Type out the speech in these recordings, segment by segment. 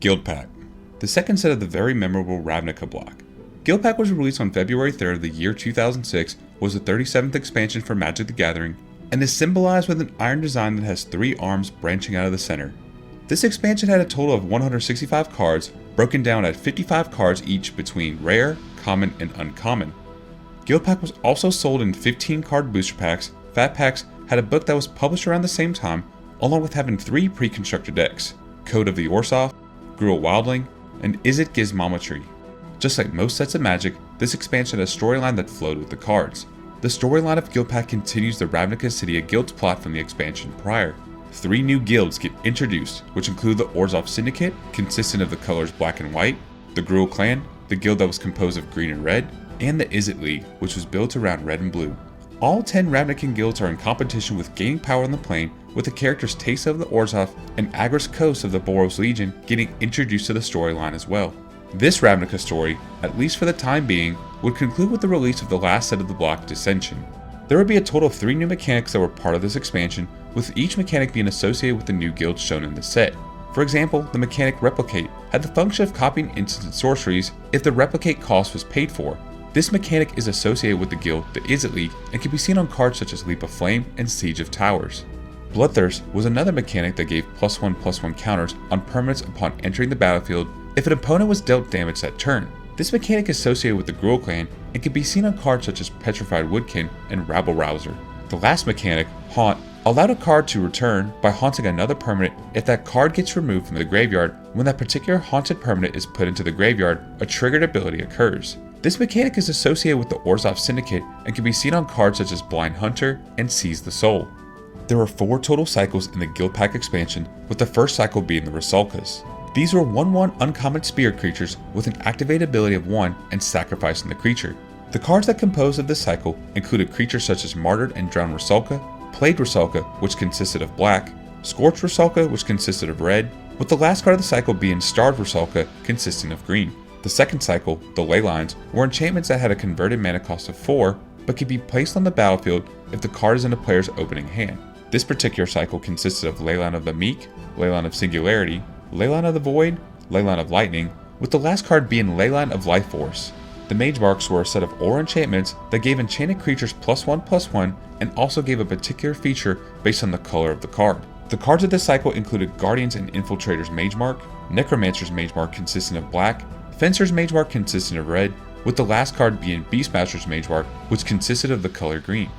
Guildpact, the second set of the very memorable Ravnica block. Guildpact was released on February 3rd of the year 2006, was the 37th expansion for Magic the Gathering, and is symbolized with an iron design that has 3 arms branching out of the center. This expansion had a total of 165 cards, broken down at 55 cards each between rare, common, and uncommon. Guildpact was also sold in 15 card booster packs. Fat Packs had a book that was published around the same time, along with having 3 pre-constructed decks: Code of the Orzhov, Gruul Wildling, and Izzet Gizmometry. Just like most sets of Magic, this expansion had a storyline that flowed with the cards. The storyline of Guildpact continues the Ravnica City of Guilds plot from the expansion prior. 3 new guilds get introduced, which include the Orzhov Syndicate, consisting of the colors black and white, the Gruul Clan, the guild that was composed of green and red, and the Izzet League, which was built around red and blue. All 10 Ravnican guilds are in competition with gaining power on the plane, with the characters Teysa of the Orzhov and Agris Kos of the Boros Legion getting introduced to the storyline as well. This Ravnica story, at least for the time being, would conclude with the release of the last set of the block, Dissension. There would be a total of 3 new mechanics that were part of this expansion, with each mechanic being associated with the new guilds shown in the set. For example, the mechanic Replicate had the function of copying instants and sorceries if the replicate cost was paid for. This mechanic is associated with the guild, the Izzet League, and can be seen on cards such as Leap of Flame and Siege of Towers. Bloodthirst was another mechanic that gave +1/+1 counters on permanents upon entering the battlefield if an opponent was dealt damage that turn. This mechanic is associated with the Gruul Clan and can be seen on cards such as Petrified Woodkin and Rabble Rouser. The last mechanic, Haunt, allowed a card to return by haunting another permanent if that card gets removed from the graveyard. When that particular haunted permanent is put into the graveyard, a triggered ability occurs. This mechanic is associated with the Orzhov Syndicate and can be seen on cards such as Blind Hunter and Seize the Soul. There were 4 total cycles in the Guildpact expansion, with the first cycle being the Rusalkas. These were 1/1 uncommon spirit creatures with an activated ability of 1 and sacrificing the creature. The cards that composed of this cycle included creatures such as Martyred and Drowned Rusalka, Plagued Rusalka, which consisted of black, Scorched Rusalka, which consisted of red, with the last card of the cycle being Starved Rusalka, consisting of green. The second cycle, the Ley Lines, were enchantments that had a converted mana cost of 4, but could be placed on the battlefield if the card is in a player's opening hand. This particular cycle consisted of Leyline of the Meek, Leyline of Singularity, Leyline of the Void, Leyline of Lightning, with the last card being Leyline of Life Force. The Mage Marks were a set of aura enchantments that gave enchanted creatures +1/+1 and also gave a particular feature based on the color of the card. The cards of this cycle included Guardians and Infiltrators Mage Mark, Necromancer's Mage Mark consisting of black, Fencer's Mage Mark consisting of red, with the last card being Beastmaster's Mage Mark, which consisted of the color green.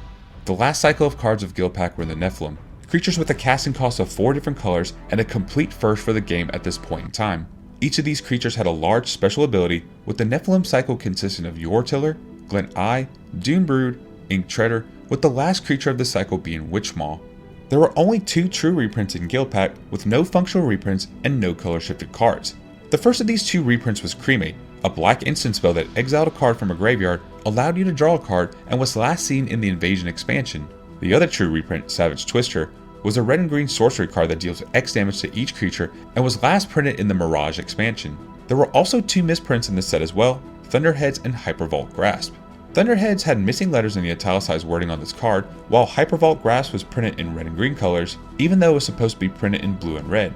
The last cycle of cards of Guildpact were the Nephilim, creatures with a casting cost of 4 different colors and a complete first for the game at this point in time. Each of these creatures had a large special ability, with the Nephilim cycle consisting of Yortiller, Glint Eye, Dune Brood, Ink Treader, with the last creature of the cycle being Witchmaw. There were only 2 true reprints in Guildpact, with no functional reprints and no color shifted cards. The first of these 2 reprints was Cremate, a black instant spell that exiled a card from a graveyard, allowed you to draw a card, and was last seen in the Invasion expansion. The other true reprint, Savage Twister, was a red and green sorcery card that deals X damage to each creature and was last printed in the Mirage expansion. There were also 2 misprints in the set as well, Thunderheads and Hypervault Grasp. Thunderheads had missing letters in the italicized wording on this card, while Hypervault Grasp was printed in red and green colors, even though it was supposed to be printed in blue and red.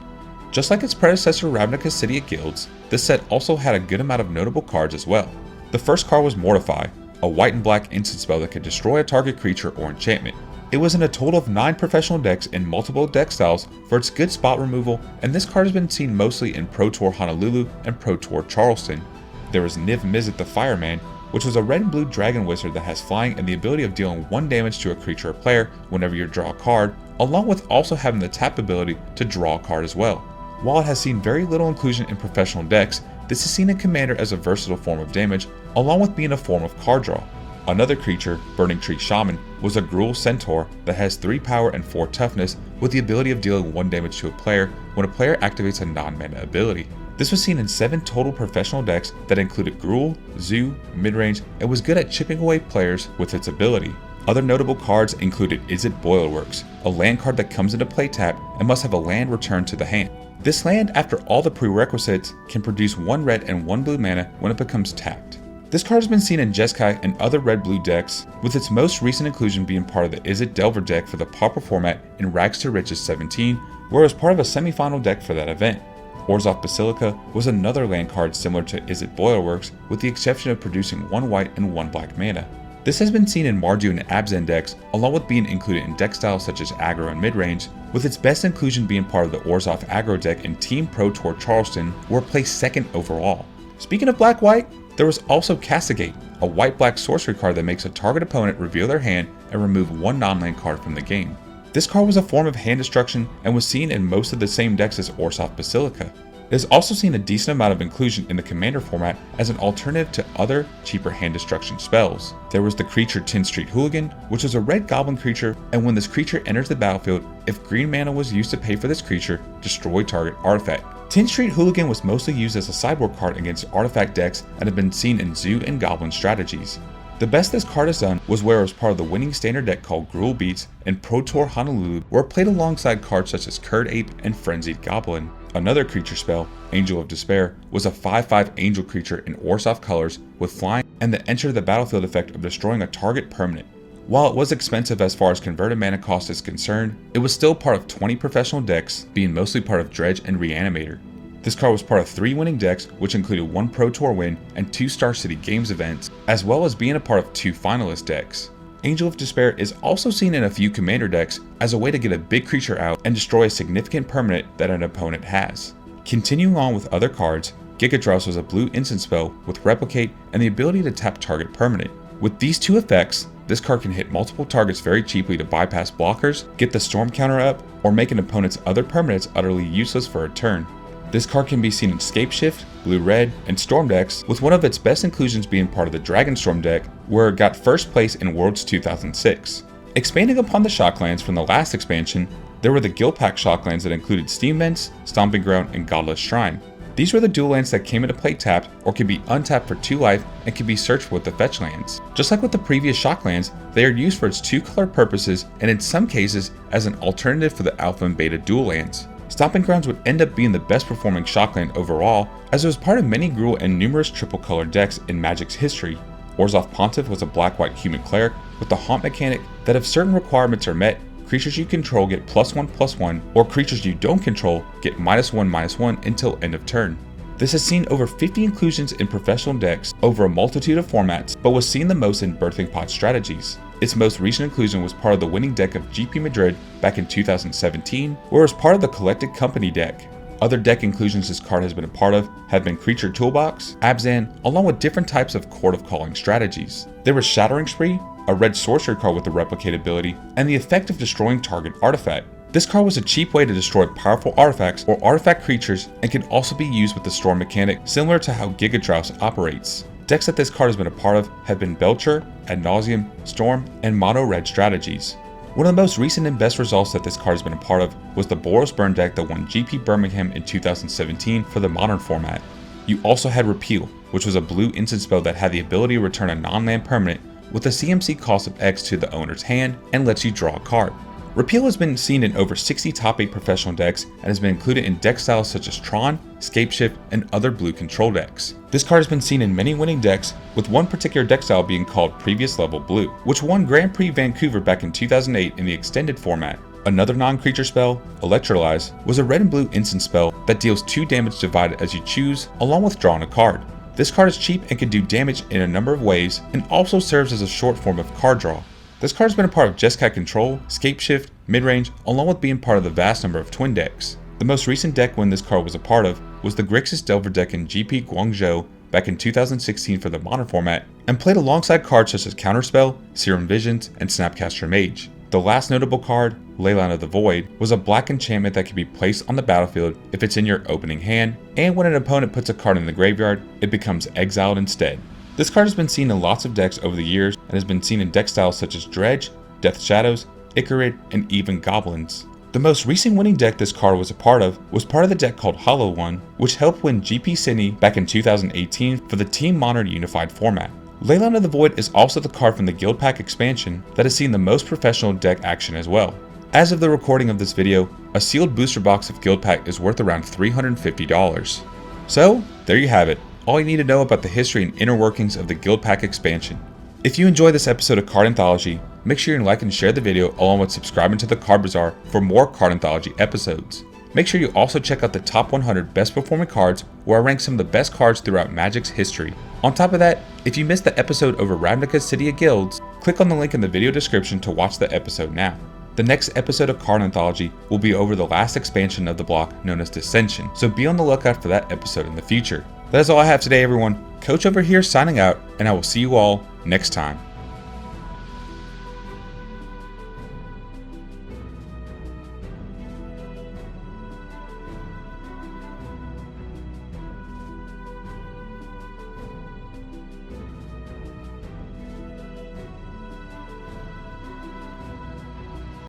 Just like its predecessor Ravnica City of Guilds, this set also had a good amount of notable cards as well. The first card was Mortify, a white and black instant spell that could destroy a target creature or enchantment. It was in a total of 9 professional decks in multiple deck styles for its good spot removal, and this card has been seen mostly in Pro Tour Honolulu and Pro Tour Charleston. There was Niv Mizzet the Fireman, which was a red and blue dragon wizard that has flying and the ability of dealing 1 damage to a creature or player whenever you draw a card, along with also having the tap ability to draw a card as well. While it has seen very little inclusion in professional decks, this is seen in Commander as a versatile form of damage, along with being a form of card draw. Another creature, Burning Tree Shaman, was a Gruul Centaur that has 3 power and 4 toughness, with the ability of dealing 1 damage to a player when a player activates a non-mana ability. This was seen in 7 total professional decks that included Gruul, Zoo, Midrange, and was good at chipping away players with its ability. Other notable cards included Izzet Boilerworks, a land card that comes into play tapped and must have a land returned to the hand. This land, after all the prerequisites, can produce 1 red and 1 blue mana when it becomes tapped. This card has been seen in Jeskai and other red-blue decks, with its most recent inclusion being part of the Izzet Delver deck for the Pauper format in Rags to Riches 17, where it was part of a semi-final deck for that event. Orzhov Basilica was another land card similar to Izzet Boilerworks, with the exception of producing 1 white and 1 black mana. This has been seen in Mardu and Abzan decks, along with being included in deck styles such as aggro and midrange, with its best inclusion being part of the Orzhov aggro deck in Team Pro Tour Charleston, where it placed 2nd overall. Speaking of black-white, there was also Casa Gate, a white-black sorcery card that makes a target opponent reveal their hand and remove 1 non-land card from the game. This card was a form of hand destruction and was seen in most of the same decks as Orzhov Basilica. It has also seen a decent amount of inclusion in the Commander format as an alternative to other, cheaper hand destruction spells. There was the creature Tin Street Hooligan, which was a red goblin creature, and when this creature enters the battlefield, if green mana was used to pay for this creature, destroy target artifact. Tin Street Hooligan was mostly used as a sideboard card against artifact decks and had been seen in Zoo and Goblin strategies. The best this card has done was where it was part of the winning standard deck called Gruul Beats and Pro Tour Honolulu, where it played alongside cards such as Curd Ape and Frenzied Goblin. Another creature spell, Angel of Despair, was a 5/5 angel creature in Orzhov colors with flying and the enter the battlefield effect of destroying a target permanent. While it was expensive as far as converted mana cost is concerned, it was still part of 20 professional decks, being mostly part of Dredge and Reanimator. This card was part of 3 winning decks, which included 1 Pro Tour win and 2 Star City Games events, as well as being a part of 2 finalist decks. Angel of Despair is also seen in a few Commander decks as a way to get a big creature out and destroy a significant permanent that an opponent has. Continuing on with other cards, Gigot Rose was a blue instant spell with Replicate and the ability to tap target permanent. With these 2 effects, this card can hit multiple targets very cheaply to bypass blockers, get the storm counter up, or make an opponent's other permanents utterly useless for a turn. This card can be seen in Scapeshift, Blue-Red, and Storm decks, with one of its best inclusions being part of the Dragonstorm deck, where it got first place in Worlds 2006. Expanding upon the Shocklands from the last expansion, there were the Guildpact Shocklands that included Steam Vents, Stomping Ground, and Godless Shrine. These were the dual lands that came into play tapped or could be untapped for 2 life and could be searched with the fetch lands. Just like with the previous Shocklands, they are used for its 2-color purposes and in some cases as an alternative for the Alpha and Beta dual lands. Stomping Grounds would end up being the best performing Shockland overall, as it was part of many Gruul and numerous triple colored decks in Magic's history. Orzhov Pontiff was a black-white human cleric with the haunt mechanic that if certain requirements are met, creatures you control get +1/+1, or creatures you don't control get -1/-1 until end of turn. This has seen over 50 inclusions in professional decks over a multitude of formats, but was seen the most in Birthing Pod strategies. Its most recent inclusion was part of the winning deck of GP Madrid back in 2017, where it was part of the Collected Company deck. Other deck inclusions this card has been a part of have been Creature Toolbox, Abzan, along with different types of Court of Calling strategies. There was Shattering Screen, a red sorcery card with the Replicate ability, and the effect of destroying target artifact. This card was a cheap way to destroy powerful artifacts or artifact creatures and can also be used with the Storm mechanic, similar to how Gigot Rose operates. Decks that this card has been a part of have been Belcher, Ad Nauseam, Storm, and Mono Red strategies. One of the most recent and best results that this card has been a part of was the Boros Burn deck that won GP Birmingham in 2017 for the Modern format. You also had Repeal, which was a blue instant spell that had the ability to return a non-land permanent with a CMC cost of X to the owner's hand and lets you draw a card. Repeal has been seen in over 60 top 8 professional decks and has been included in deck styles such as Tron, Scapeshift, and other blue control decks. This card has been seen in many winning decks, with one particular deck style being called Previous Level Blue, which won Grand Prix Vancouver back in 2008 in the extended format. Another non-creature spell, Electrolyzed, was a red and blue instant spell that deals 2 damage divided as you choose, along with drawing a card. This card is cheap and can do damage in a number of ways, and also serves as a short form of card draw. This card has been a part of Jeskai Control, Scapeshift, Midrange, along with being part of the vast number of twin decks. The most recent deck when this card was a part of was the Grixis Delver deck in GP Guangzhou back in 2016 for the Modern format, and played alongside cards such as Counterspell, Serum Visions, and Snapcaster Mage. The last notable card, Lalla the Void, was a black enchantment that can be placed on the battlefield if it's in your opening hand, and when an opponent puts a card in the graveyard, it becomes exiled instead. This card has been seen in lots of decks over the years and has been seen in deck styles such as Dredge, Death Shadows, Icarid, and even Goblins. The most recent winning deck this card was a part of was part of the deck called Hollow One, which helped win GP Sydney back in 2018 for the Team Modern Unified format. Lalla the Void is also the card from the Guildpact expansion that has seen the most professional deck action as well. As of the recording of this video, a sealed booster box of Guildpact is worth around $350. So, there you have it. All you need to know about the history and inner workings of the Guildpact expansion. If you enjoyed this episode of Card Anthology, make sure you like and share the video along with subscribing to the Card Bazaar for more Card Anthology episodes. Make sure you also check out the top 100 best performing cards, where I rank some of the best cards throughout Magic's history. On top of that, if you missed the episode over Ravnica's City of Guilds, click on the link in the video description to watch the episode now. The next episode of Card Anthology will be over the last expansion of the block known as Dissension, so be on the lookout for that episode in the future. That is all I have today, everyone. Coach over here signing out, and I will see you all next time.